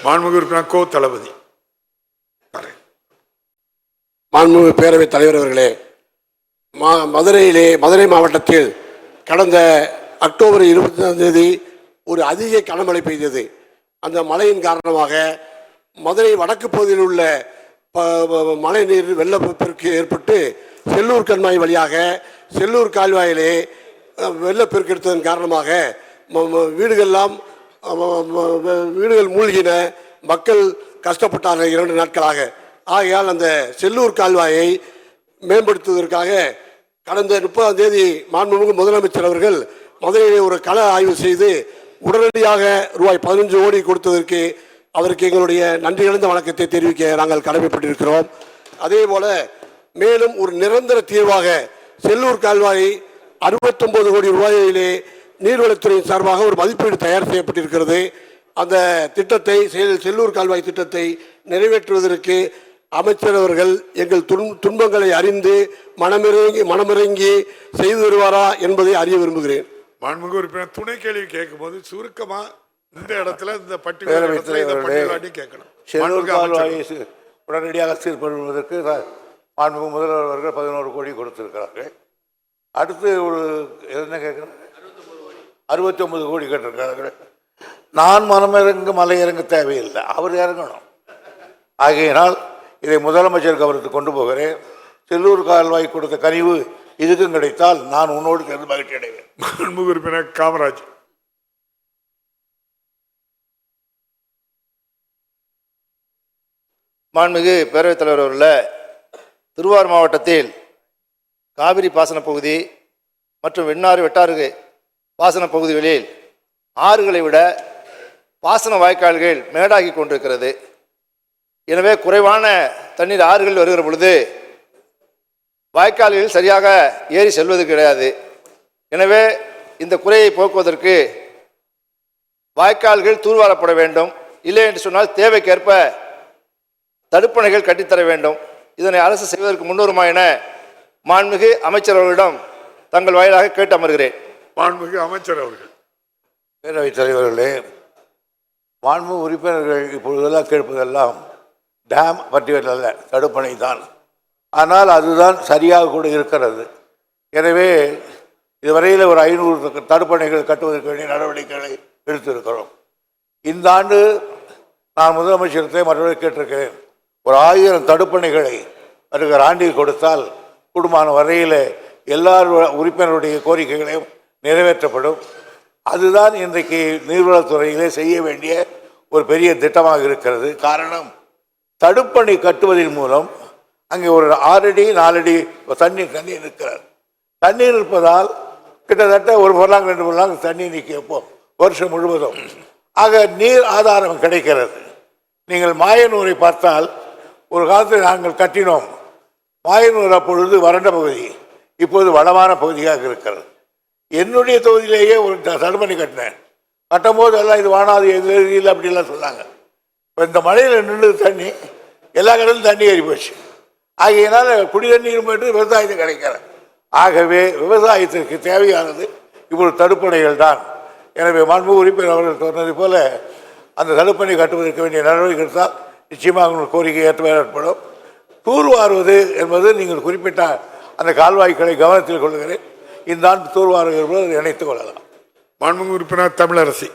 மாண்புமிகு உறுப்பினர் கோ தளபதி. மாண்புமிகு பேரவைத் தலைவர் அவர்களே, மதுரை மாவட்டத்தில் கடந்த அக்டோபர் 24ஆம் தேதி ஒரு அதிக கனமழை பெய்தது. அந்த மழையின் காரணமாக மதுரை வடக்கு பகுதியில் உள்ள மழை நீர் வெள்ளப்பெருக்கு ஏற்பட்டு செல்லூர் கண்மாய் வழியாக செல்லூர் கால்வாயிலே வெள்ளப்பெருக்கு எடுத்ததன் காரணமாக வீடுகள் மூழ்கின, மக்கள் கஷ்டப்பட்டார்கள் 2 நாட்களாக. ஆகையால் அந்த செல்லூர் கால்வாயை மேம்படுத்துவதற்காக கடந்த 30ஆம் தேதி மாண்புமிகு முதலமைச்சர் அவர்கள் மதுரையிலே ஒரு கள ஆய்வு செய்து உடனடியாக ரூபாய் 15 கோடி கொடுத்ததற்கு அவருக்கு எங்களுடைய நன்றி கலந்த வணக்கத்தை தெரிவிக்க நாங்கள் கடமைப்பட்டிருக்கிறோம். அதே போல மேலும் ஒரு நிரந்தர தீர்வாக செல்லூர் கால்வாயை 69 கோடி ரூபாயிலே நீர்வளத்துறையின் சார்பாக ஒரு மதிப்பீடு தயார் செய்யப்பட்டிருக்கிறது. அந்த திட்டத்தை செல்லூர் கால்வாய் திட்டத்தை நிறைவேற்றுவதற்கு அமைச்சர் அவர்கள் எங்கள் துன்பங்களை அறிந்து மனமிறங்கி செய்து வருவாரா என்பதை அறிய விரும்புகிறேன். மாண்புமிகு உறுப்பினர் துணை கேள்வி கேட்கும் போது சுருக்கமா இந்த இடத்துல இந்த பட்டியலை கேட்கணும். செல்லூர் கால்வாயை உடனடியாக சீர்படுவதற்கு மாண்புமிகு முதல்வர் அவர்கள் 11 கோடி கொடுத்திருக்கிறார்கள். அடுத்து ஒரு என்ன கேட்குறாங்க, 69 கோடி கேட்டிருக்கிறார்கள். நான் மலை இறங்க தேவையில்லை, அவர் இறங்கணும். ஆகையினால் இதை முதலமைச்சர் கவனத்துக்கு கொண்டு போகிறேன். செல்லூர் கால்வாய் கொடுத்த கனிவு இதுக்கும் கிடைத்தால் நான் உன்னோடு சேர்ந்து மகிழ்ச்சி அடைவேன். மாண்புமிகு உறுப்பினர் காமராஜ். மாண்புமிகு பேரவைத் தலைவர் அவர்கள், திருவாரூர் மாவட்டத்தில் காவிரி பாசன பகுதி மற்றும் வெட்டாறு பாசன பகுதிகளில் ஆறுகளை விட பாசன வாய்க்கால்கள் மேடாகி கொண்டிருக்கிறது. எனவே குறைவான தண்ணீர் ஆறுகள் வருகிற பொழுது வாய்க்கால்களில் சரியாக ஏறி செல்வது கிடையாது. எனவே இந்த குறையை போக்குவதற்கு வாய்க்கால்கள் தூர்வாரப்பட வேண்டும். இல்லை என்று சொன்னால் தேவைக்கேற்ப தடுப்பணைகள் கட்டித்தர வேண்டும். இதனை அரசு செய்வதற்கு முன்னுரிமை என மாண்புமிகு அமைச்சர் அவர்களிடம் தங்கள் வாயிலாக கேட்டு அமர்கிறேன். மாண்புமிகு அமைச்சர் அவர்கள். பேரவைத் தலைவர்களே, மாண்புமிகு உறுப்பினர்கள் இப்பொழுதெல்லாம் கேட்பதெல்லாம் டேம் பற்றியதல்ல, தடுப்பணை தான். ஆனால் அதுதான் சரியாக கூட இருக்கிறது. எனவே இதுவரையில் ஒரு 500 தடுப்பணைகள் கட்டுவதற்கு வேண்டிய நடவடிக்கைகளை எடுத்திருக்கிறோம். இந்த ஆண்டு நான் முதலமைச்சரத்தை மற்றவர்கள் கேட்டிருக்கிறேன், ஒரு 1000 தடுப்பணைகளை வருகிற ஆண்டில் கொடுத்தால் கூடுமான வரையில் எல்லா உறுப்பினருடைய கோரிக்கைகளையும் நிறைவேற்றப்படும். அதுதான் இன்றைக்கு நீர்வளத்துறையிலே செய்ய வேண்டிய ஒரு பெரிய திட்டமாக இருக்கிறது. காரணம், தடுப்பணை கட்டுவதன் மூலம் அங்கே ஒரு 6 அடி 4 அடி தண்ணீர் இருக்கிறார். தண்ணீர் இருப்பதால் கிட்டத்தட்ட 1 பர்லாங் 2 பர்லாங் தண்ணீர் நிற்கும் வருஷம் முழுவதும். ஆக நீர் ஆதாரம் கிடைக்கிறது. நீங்கள் மாயனூரை பார்த்தால் ஒரு காலத்தில் நாங்கள் கட்டினோம். மாயனூர் அப்பொழுது வறண்ட பகுதி, இப்போது வளமான பகுதியாக இருக்கிறது. என்னுடைய தொகுதியிலேயே ஒரு தடுப்பணை கட்டினேன். கட்டும்போது எல்லாம் இது வானாது இல்லை அப்படிலாம் சொன்னாங்க. இப்போ இந்த மழையில் நின்று தண்ணி எல்லா கடலும் தண்ணி ஏறி போச்சு. ஆகையினால் குடி தண்ணீர் மட்டும் விவசாயத்துக்கு கிடைக்கிறது. ஆகவே விவசாயத்திற்கு தேவையானது இப்பொழுது தடுப்பணைகள் தான். எனவே மாண்புமிகு உறுப்பினர் அவர்கள் சொன்னது போல அந்த தடுப்பணை கட்டுவதற்கு வேண்டிய நடவடிக்கை எடுத்தால் நிச்சயமாக உங்கள் கோரிக்கை ஏற்படும். தூர்வாருவது என்பது நீங்கள் குறிப்பிட்ட அந்த கால்வாய்களை கவனத்தில் கொள்கிறேன். இந்த ஆண்டு தூர்வாருகிறது இணைத்துக் கொள்ளலாம். மாண்புமிகு உறுப்பினர் தமிழரசி.